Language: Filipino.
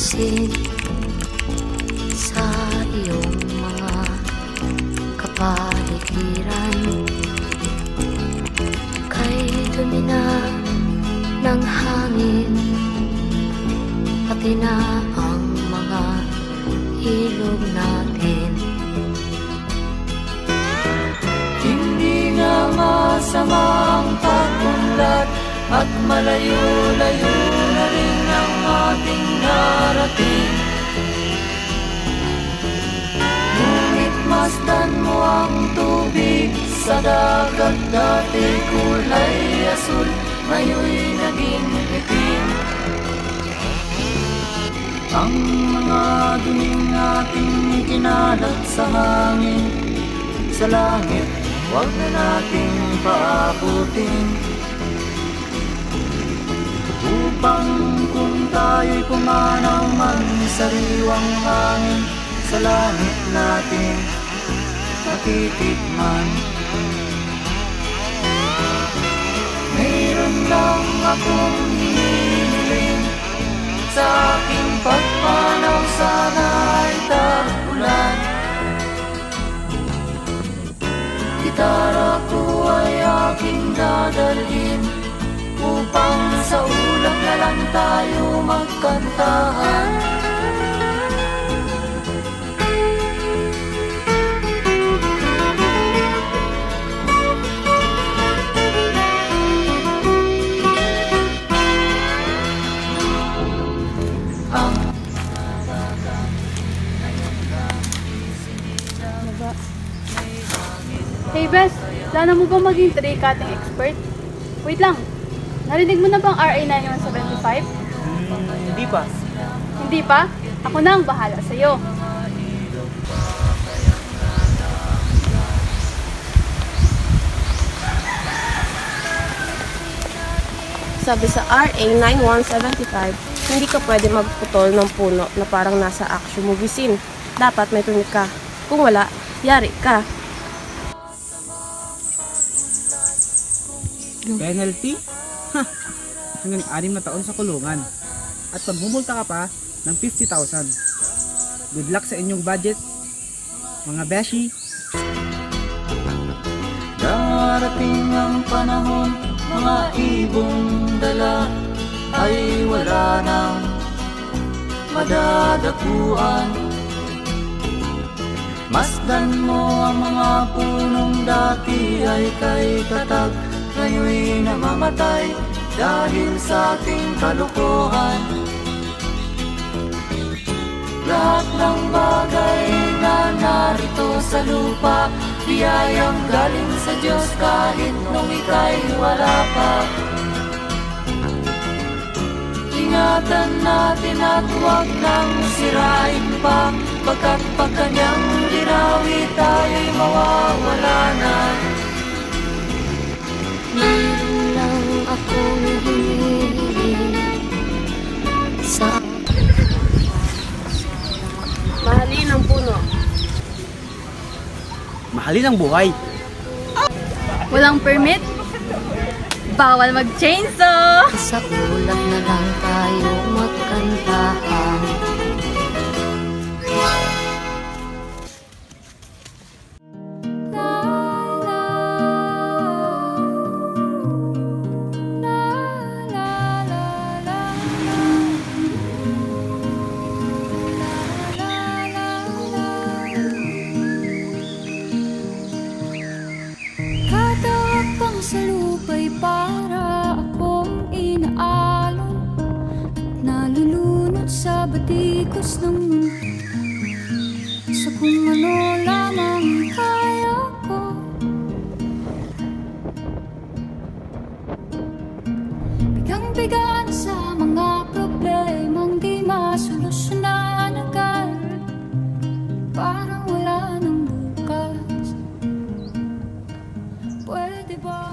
pansin sa iyong mga kapaligiran. Kay dumi na ng hangin, pati na ang mga ilog natin. Hindi nga masama ang pag-unlad at malayo-layo na rin ang ating narating. Ngunit masdan mo ang tubig sa dagat, dati kulay asul, ngayon'y naging itim. Ang mga duming ating ikinalat sa hangin, sa langit, huwag na nating paabutin. Upang kung tayo'y pumanaw man sariwang hangin, sa langit natin matitikman. Mayroon lang akong hinihiling, sa aking pagpanaw sana ay tag-ulan. Gitara ko ay aking dadalhin, upang sa ulap na lang tayo magkantahan. Hey Bes, plano mo ba maging tree cutting expert? Wait lang, narinig mo na bang RA 9175? Hindi pa. Hindi pa? Ako na ang bahala sa'yo. Sabi sa RA 9175, hindi ka pwede magputol ng puno na parang nasa action movie scene. Dapat may permit ka. Kung wala, yari ka. Penalty? Ha! Hanggang 6 na taon sa kulungan. At pamumulta ka pa ng 50,000. Good luck sa inyong budget, mga beshi. Darating ang panahon, mga ibong dala ay wala nang madadapuan. Masdan mo ang mga punong dati ay kay tatag, ngayon'y namamatay dahil sa ating kalokohan. Lahat ng bagay na narito sa lupa, biyayang galing sa Diyos kahit nung ika'y wala pa. Ingatan natin at huwag nang sirain pa, pagkat pag kanyang ginawi tayo'y mawawala na. Meron lang akong hinihiling sa Mahalin ang puno. Mahalin ang buhay. Walang permit? Bawal mag-chainsaw! sa ulap na lang tayo magkantahan. Kada hakbang sa lupa'y para akong inaalon at nalulunod sa batikos ng mundo, sa kung ano lamang kaya ko. Bigang-bigaan sa mga problemang di masolusyonan agad, parang wala nang bukas. Pwede ba?